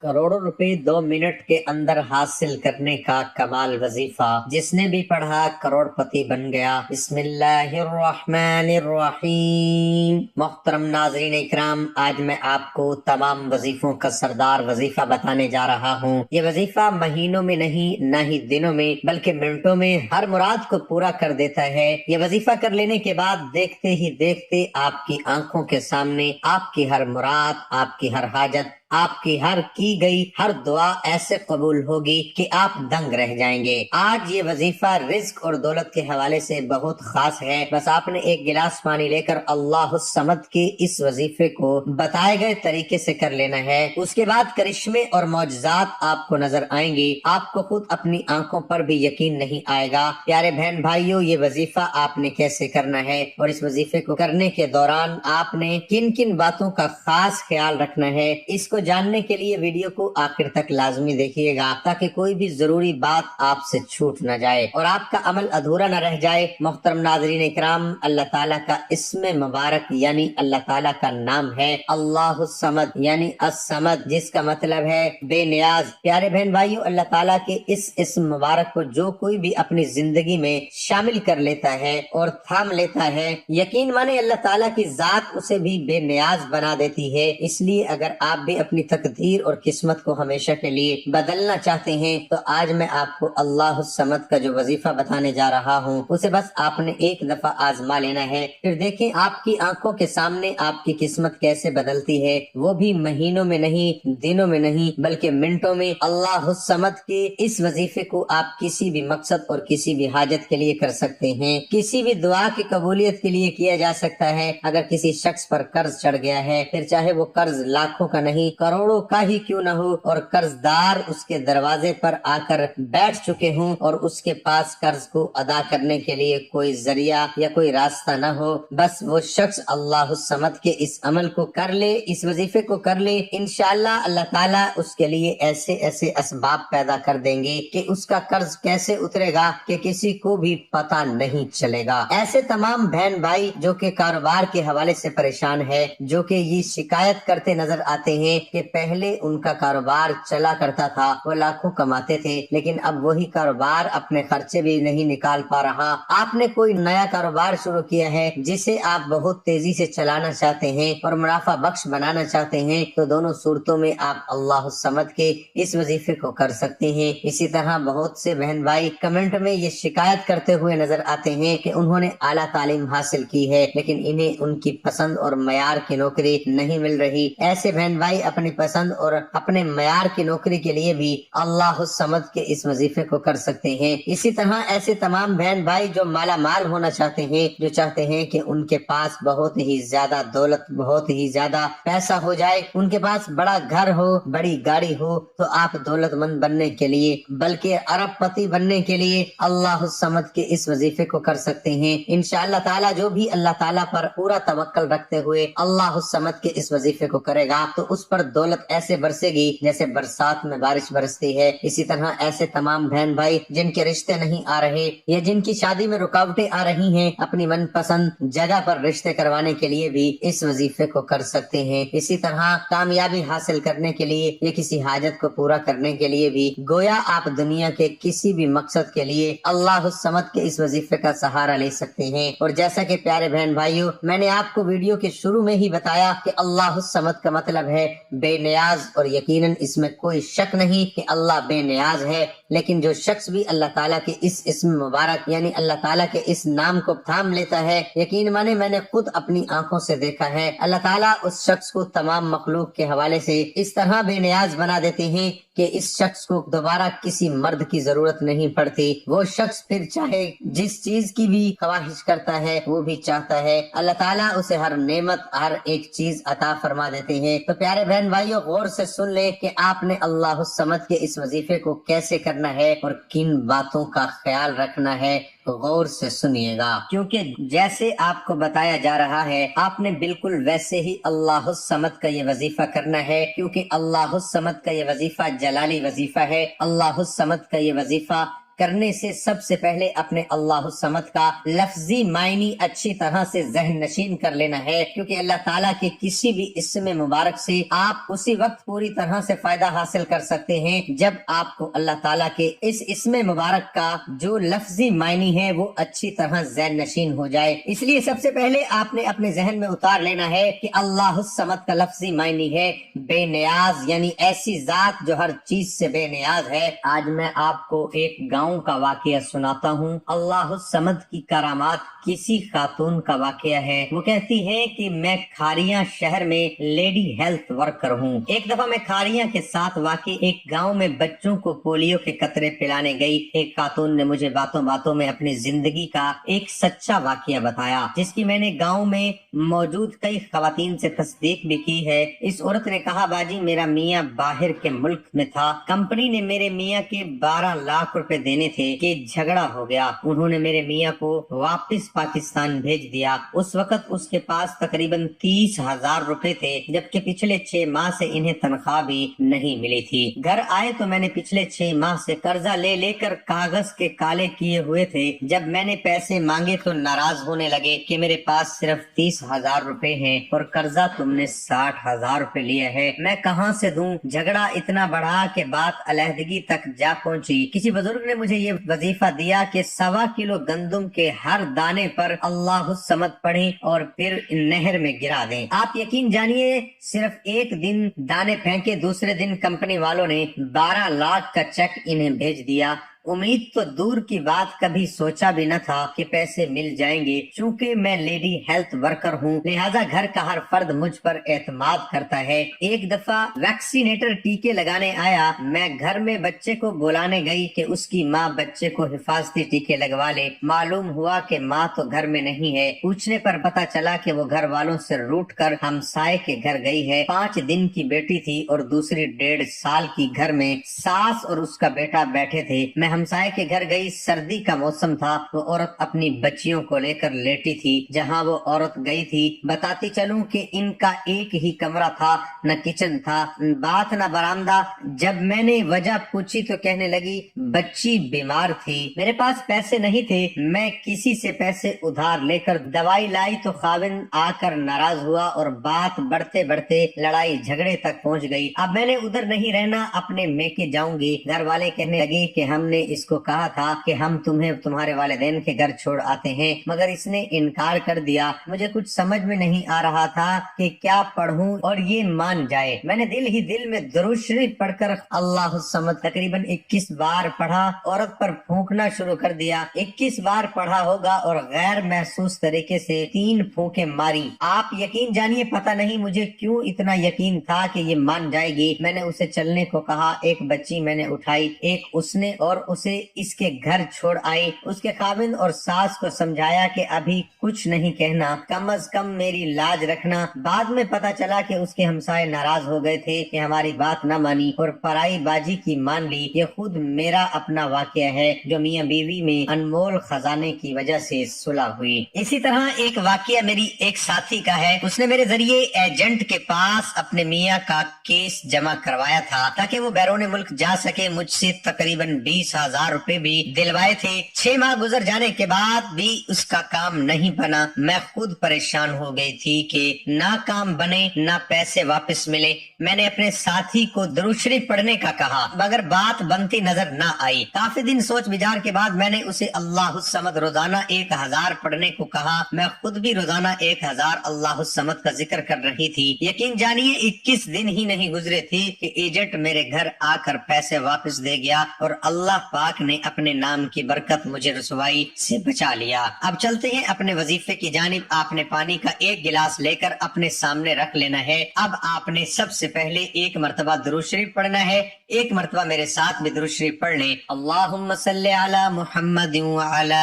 करोड़ों रुपए 2 मिनट के अंदर हासिल करने का कमाल वजीफा, जिसने भी पढ़ा करोड़पति बन गया। बिस्मिल्लाहिर्रहमानिर्रहीम। मोहतरम नाज़रीन इकराम, आज मैं आपको तमाम वजीफों का सरदार वजीफा बताने जा रहा हूँ। ये वजीफा महीनों में नहीं, न ही दिनों में, बल्कि मिनटों में हर मुराद को पूरा कर देता है। ये वजीफा कर लेने के बाद देखते ही देखते आपकी आंखों के सामने आपकी हर मुराद, आपकी हर हाजत, आपकी हर की गई हर दुआ ऐसे कबूल होगी कि आप दंग रह जाएंगे। आज ये वजीफा रिज्क और दौलत के हवाले से बहुत खास है। बस आपने एक गिलास पानी लेकर अल्लाह समद के इस वजीफे को बताए गए तरीके से कर लेना है। उसके बाद करिश्मे और मौजज़ात आपको नजर आएंगे। आपको खुद अपनी आंखों पर भी यकीन नहीं आएगा। प्यारे बहन भाइयों, ये वजीफा आपने कैसे करना है और इस वजीफे को करने के दौरान आपने किन किन बातों का खास ख्याल रखना है, इसको जानने के लिए वीडियो को आखिर तक लाजमी देखिएगा, ताकि कोई भी जरूरी बात आपसे छूट न जाए और आपका अमल अधूरा न रह जाए। मोहतरम नाज़रीन इकराम, अल्लाह ताला का इस्म मुबारक यानी अल्लाह ताला का नाम है अल्लाह समद यानी अस-समद, जिसका मतलब है बेनियाज। प्यारे बहन भाइयों, अल्लाह ताला के इस इस्म मुबारक को जो कोई भी अपनी जिंदगी में शामिल कर लेता है और थाम लेता है, यकीन माने अल्लाह ताला की जात उसे भी बेनियाज बना देती है। इसलिए अगर आप भी अपनी तकदीर और किस्मत को हमेशा के लिए बदलना चाहते हैं तो आज मैं आपको अल्लाह समद का जो वजीफा बताने जा रहा हूँ, उसे बस आपने एक दफा आजमा लेना है। फिर देखें आपकी आंखों के सामने आपकी किस्मत कैसे बदलती है, वो भी महीनों में नहीं, दिनों में नहीं, बल्कि मिनटों में। अल्लाह समद के इस वजीफे को आप किसी भी मकसद और किसी भी हाजत के लिए कर सकते हैं। किसी भी दुआ की कबूलियत के लिए किया जा सकता है। अगर किसी शख्स पर कर्ज चढ़ गया है, फिर चाहे वो कर्ज लाखों का नहीं, करोड़ों का ही क्यों न हो, और कर्जदार उसके दरवाजे पर आकर बैठ चुके हों और उसके पास कर्ज को अदा करने के लिए कोई जरिया या कोई रास्ता न हो, बस वो शख्स अल्लाह समद के इस अमल को कर ले, इस वजीफे को कर ले, इंशाअल्लाह अल्लाह ताला उसके लिए ऐसे ऐसे असबाब पैदा कर देंगे कि उसका कर्ज कैसे उतरेगा कि किसी को भी पता नहीं चलेगा। ऐसे तमाम बहन भाई जो कि कारोबार के हवाले से परेशान है, जो कि ये शिकायत करते नजर आते हैं कि पहले उनका कारोबार चला करता था, वो लाखों कमाते थे, लेकिन अब वही कारोबार अपने खर्चे भी नहीं निकाल पा रहा। आपने कोई नया कारोबार शुरू किया है जिसे आप बहुत तेजी से चलाना चाहते हैं और मुनाफा बख्श बनाना चाहते हैं, तो दोनों सूरतों में आप अल्लाह समद के इस वजीफे को कर सकते हैं। इसी तरह बहुत से बहन भाई कमेंट में ये शिकायत करते हुए नजर आते हैं कि उन्होंने आला तालीम हासिल की है लेकिन इन्हें उनकी पसंद और मयार की नौकरी नहीं मिल रही। ऐसे बहन भाई अपनी पसंद और अपने मयार की नौकरी के लिए भी अल्लाह समद के इस वजीफे को कर सकते हैं। इसी तरह ऐसे तमाम बहन भाई जो माला माल होना चाहते हैं, जो चाहते हैं कि उनके पास बहुत ही ज्यादा दौलत, बहुत ही ज्यादा पैसा हो जाए, उनके पास बड़ा घर हो, बड़ी गाड़ी हो, तो आप दौलतमंद बनने के लिए, बल्कि अरबपति बनने के लिए अल्लाह समद के इस वजीफे को कर सकते हैं। इंशाअल्लाह ताला जो भी अल्लाह ताला पर पूरा तवक्कल रखते हुए अल्लाह समद के इस वजीफे को करेगा तो उस पर दौलत ऐसे बरसेगी जैसे बरसात में बारिश बरसती है। इसी तरह ऐसे तमाम बहन भाई जिनके रिश्ते नहीं आ रहे या जिनकी शादी में रुकावटें आ रही हैं, अपनी मनपसंद जगह पर रिश्ते करवाने के लिए भी इस वजीफे को कर सकते हैं। इसी तरह कामयाबी हासिल करने के लिए या किसी हाजत को पूरा करने के लिए भी, गोया आप दुनिया के किसी भी मकसद के लिए अल्लाह समद के इस वजीफे का सहारा ले सकते हैं। और जैसा कि प्यारे बहन भाइयों, मैंने आपको वीडियो के शुरू में ही बताया कि अल्लाह समद का मतलब है बेनियाज, और यकीनन इसमें कोई शक नहीं कि अल्लाह बेनियाज है। लेकिन जो शख्स भी अल्लाह ताला के इस इस्म मुबारक यानी अल्लाह ताला के इस नाम को थाम लेता है, यकीन माने मैंने खुद अपनी आंखों से देखा है, अल्लाह ताला उस शख्स को तमाम मखलूक के हवाले से इस तरह बेनियाज बना देते हैं कि इस शख्स को दोबारा किसी मर्द की जरूरत नहीं पड़ती। वो शख्स फिर चाहे जिस चीज की भी ख्वाहिश करता है वो भी चाहता है, अल्लाह ताला उसे हर नेमत, हर एक चीज अता फरमा देते हैं। तो प्यारे बहन भाइयों, गौर से सुन ले कि आपने अल्लाह समद के इस वजीफे को कैसे करना है और किन बातों का ख्याल रखना है, तो गौर से सुनिएगा, क्योंकि जैसे आपको बताया जा रहा है आपने बिल्कुल वैसे ही अल्लाह समद का ये वजीफा करना है, क्योंकि अल्लाह समद का ये वजीफा जलाली वजीफा है। अल्लाह समद का ये वजीफा کرنے سے سب سے پہلے اپنے اللہ الصمد کا لفظی معنی اچھی طرح سے ذہن نشین کر لینا ہے، کیونکہ اللہ تعالیٰ کے کسی بھی اسم مبارک سے آپ اسی وقت پوری طرح سے فائدہ حاصل کر سکتے ہیں جب آپ کو اللہ تعالیٰ کے اس اسم مبارک کا جو لفظی معنی ہے وہ اچھی طرح ذہن نشین ہو جائے۔ اس لیے سب سے پہلے آپ نے اپنے ذہن میں اتار لینا ہے کہ اللہ الصمد کا لفظی معنی ہے بے نیاز، یعنی ایسی ذات جو ہر چیز سے بے نیاز ہے۔ آج میں آپ کو ایک گاؤں کا واقعہ سناتا ہوں۔ اللہ الصمد کی کرامات کسی خاتون کا واقعہ ہے۔ وہ کہتی ہے کہ میں کھاریاں شہر میں لیڈی ہیلتھ ورکر ہوں۔ ایک دفعہ میں کھاریاں کے ساتھ واقع ایک گاؤں میں بچوں کو پولیو کے قطرے پلانے گئی۔ ایک خاتون نے مجھے باتوں باتوں میں اپنی زندگی کا ایک سچا واقعہ بتایا، جس کی میں نے گاؤں میں موجود کئی خواتین سے تصدیق بھی کی ہے۔ اس عورت نے کہا، باجی میرا میاں باہر کے ملک میں تھا، کمپنی نے میرے میاں کے 12 لاکھ روپے دینے تھے کہ جھگڑا ہو گیا، انہوں نے میرے میاں کو واپس پاکستان بھیج دیا۔ اس وقت اس کے پاس تقریباً 30,000 روپے تھے، جبکہ پچھلے 6 ماہ سے انہیں تنخواہ بھی نہیں ملی تھی۔ گھر آئے تو میں نے پچھلے 6 ماہ سے قرضہ لے کر کاغذ کے کالے کیے ہوئے تھے۔ جب میں نے پیسے مانگے تو ناراض ہونے لگے کہ میرے پاس صرف 30,000 روپے ہیں اور قرضہ تم نے 60,000 روپے لیا ہے، میں کہاں سے دوں؟ جھگڑا اتنا بڑھا کہ بات علیحدگی تک جا پہنچی۔ کسی بزرگ نے مجھے یہ وظیفہ دیا کہ 1.25 کلو گندم کے ہر دانے پر اللہ الصمد پڑھیں اور پھر نہر میں گرا دیں۔ آپ یقین جانیے صرف ایک دن دانے پھینکے، دوسرے دن کمپنی والوں نے 12 لاکھ کا چیک انہیں بھیج دیا۔ امید تو دور کی بات، کبھی سوچا بھی نہ تھا کہ پیسے مل جائیں گے۔ چونکہ میں لیڈی ہیلتھ ورکر ہوں، لہذا گھر کا ہر فرد مجھ پر اعتماد کرتا ہے۔ ایک دفعہ ویکسینیٹر ٹیکے لگانے آیا، میں گھر میں بچے کو بلانے گئی کہ اس کی ماں بچے کو حفاظتی ٹیکے لگوا لے۔ معلوم ہوا کہ ماں تو گھر میں نہیں ہے۔ پوچھنے پر پتا چلا کہ وہ گھر والوں سے روٹ کر ہمسائے کے گھر گئی ہے۔ 5 دن کی بیٹی تھی اور دوسری 1.5 سال کی گھر میں ساس اور اس کا بیٹا بیٹھے تھے۔ میں ہمسائے کے گھر گئی، سردی کا موسم تھا، وہ عورت اپنی بچیوں کو لے کر لیٹی تھی۔ جہاں وہ عورت گئی تھی، بتاتی چلوں کہ ان کا ایک ہی کمرہ تھا، نہ کچن تھا، بات نہ برآمدہ۔ جب میں نے وجہ پوچھی تو کہنے لگی بچی بیمار تھی، میرے پاس پیسے نہیں تھے، میں کسی سے پیسے ادھار لے کر دوائی لائی تو خاوند آ کر ناراض ہوا اور بات بڑھتے بڑھتے لڑائی جھگڑے تک پہنچ گئی۔ اب میں نے ادھر نہیں رہنا، اپنے میکے جاؤں گی۔ گھر والے کہنے لگے کہ ہم نے اس کو کہا تھا کہ ہم تمہیں تمہارے والدین کے گھر چھوڑ آتے ہیں، مگر اس نے انکار کر دیا۔ مجھے کچھ سمجھ میں نہیں آ رہا تھا کہ کیا پڑھوں اور یہ مان جائے۔ میں نے دل ہی دل میں درود شریف پڑھ کر اللہ الصمد تقریباً 21 بار پڑھا، عورت پر پھونکنا شروع کر دیا۔ 21 بار پڑھا ہوگا اور غیر محسوس طریقے سے 3 پھونکیں ماری۔ آپ یقین جانیے پتہ نہیں مجھے کیوں اتنا یقین تھا کہ یہ مان جائے گی۔ میں نے اسے چلنے کو کہا، ایک بچی میں نے اٹھائی، ایک اس نے، اور اسے اس کے گھر چھوڑ آئی۔ اس کے خاوند اور ساس کو سمجھایا کہ ابھی کچھ نہیں کہنا، کم از کم میری لاج رکھنا۔ بعد میں پتا چلا کہ اس کے ہمسائے ناراض ہو گئے تھے کہ ہماری بات نہ مانی اور پرائی باجی کی مان لی۔ یہ خود میرا اپنا واقعہ ہے جو میاں بیوی میں انمول خزانے کی وجہ سے صلح ہوئی۔ اسی طرح ایک واقعہ میری ایک ساتھی کا ہے۔ اس نے میرے ذریعے ایجنٹ کے پاس اپنے میاں کا کیس جمع کروایا تھا تاکہ وہ بیرون ملک جا سکے۔ مجھ سے تقریباً 20,000 روپے بھی دلوائے تھے۔ 6 ماہ گزر جانے کے بعد بھی اس کا کام نہیں بنا۔ میں خود پریشان ہو گئی تھی کہ نہ کام بنے نہ پیسے واپس ملے۔ میں نے اپنے ساتھی کو درود شریف پڑھنے کا کہا مگر بات بنتی نظر نہ آئی۔ کافی دن سوچ بچار کے بعد میں نے اسے اللہ الصمد روزانہ 1000 پڑھنے کو کہا۔ میں خود بھی روزانہ 1000 اللہ الصمد کا ذکر کر رہی تھی۔ یقین جانیے 21 دن ہی نہیں گزرے تھے کہ ایجنٹ میرے گھر آ کر پیسے واپس دے گیا اور اللہ پاک نے اپنے نام کی برکت مجھے رسوائی سے بچا لیا۔ اب چلتے ہیں اپنے وظیفے کی جانب۔ آپ نے پانی کا 1 گلاس لے کر اپنے سامنے رکھ لینا ہے۔ اب آپ نے سب سے پہلے 1 مرتبہ درود شریف پڑھنا ہے۔ 1 مرتبہ میرے ساتھ بھی درود شریف پڑھ لیں۔ اللہم صلی علی محمد وعلی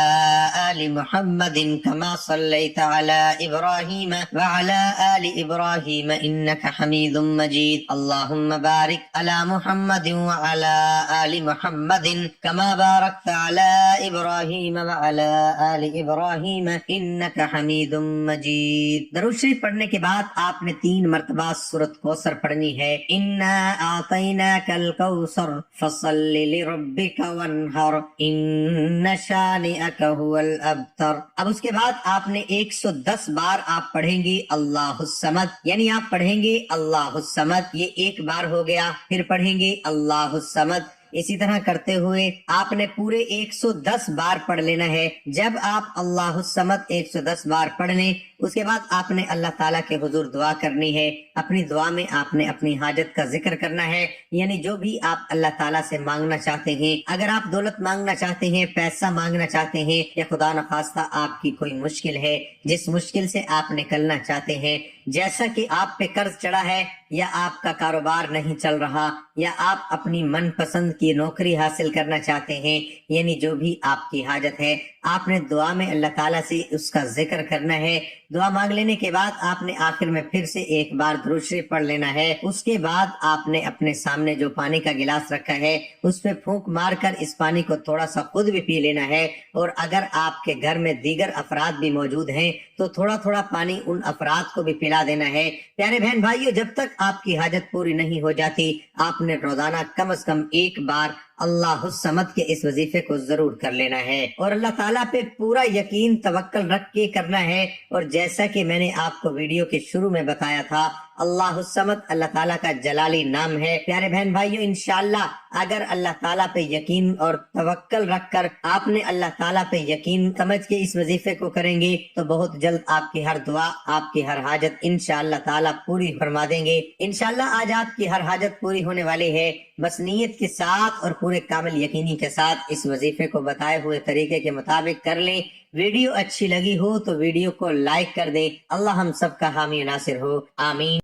آل محمد کما صلیت علی ابراہیم وعلی آل ابراہیم انک حمید مجید۔ اللہم بارک علی محمد وعلی آل محمد कमा बारकत अला इब्राहीम व अला आलि इब्राहीम इन्नका हमीदुम मजीद। दरूद शरीफ पढ़ने के बाद आपने 3 मरतबा सूरत कौसर पढ़नी है। इन्ना आतैनाकल कौसर फसल्लि लिरब्बिका वन्हर इन्न शानिअका हुवल अबतर। अब उसके बाद आपने 110 बार आप पढ़ेंगे अल्लाहुस समद, यानी आप पढ़ेंगे अल्लाहुस समद, ये एक बार हो गया। फिर पढ़ेंगे अल्लाहुस समद, इसी तरह करते हुए आपने पूरे 110 बार पढ़ लेना है। जब आप अल्लाहुस समद 110 बार पढ़ लें, उसके बाद आपने अल्लाह ताला के हुजूर दुआ करनी है। अपनी दुआ में आपने अपनी हाजत का जिक्र करना है, यानी जो भी आप अल्लाह ताला से मांगना चाहते हैं। अगर आप दौलत मांगना चाहते हैं, पैसा मांगना चाहते हैं, या खुदा न खास्ता आपकी कोई मुश्किल है, जिस मुश्किल से आप निकलना चाहते हैं, जैसा कि आप पे कर्ज चढ़ा है, या आपका कारोबार नहीं चल रहा, या आप अपनी मनपसंद की नौकरी हासिल करना चाहते हैं, यानी जो भी आपकी हाजत है, आपने दुआ में अल्लाह ताला से उसका जिक्र करना है। दुआ मांग लेने के बाद आपने आखिर में फिर से एक बार दुरूद शरीफ पढ़ लेना है। उसके बाद आपने अपने सामने जो पानी का गिलास रखा है उस पे फूंक मारकर इस पानी को थोड़ा सा खुद भी पी लेना है, और अगर आपके घर में दीगर अफराद भी मौजूद हैं तो थोड़ा थोड़ा पानी उन अफराद को भी पिला देना है। प्यारे बहन भाइयों, जब तक आपकी हाजत पूरी नहीं हो जाती आपने रोजाना कम से कम एक बार अल्लाहुस समद के इस वजीफे को जरूर कर लेना है, और अल्लाह ताला पे पूरा यकीन तवक्कल रख के करना है। और जैसा कि मैंने आपको वीडियो के शुरू में बताया था, अल्लाहुस समद अल्लाह ताला का जलाली नाम है। प्यारे बहन भाइयों, इंशाअल्लाह अगर अल्लाह ताला पे यकीन और तवक्कल रखकर आपने अल्लाह ताला पे यकीन समझ के इस वजीफे को करेंगे तो बहुत जल्द आपकी हर दुआ, आपकी हर हाजत इंशाअल्लाह ताला पूरी फरमा देंगे। इंशाअल्लाह आज आपकी हर हाजत पूरी होने वाली है। बस नीयत के साथ और पूरे कामिल यकीनी के साथ इस वजीफे को बताए हुए तरीके के मुताबिक कर लें। वीडियो अच्छी लगी हो तो वीडियो को लाइक कर दें। अल्लाह हम सब का हामी नासिर हो, आमीन।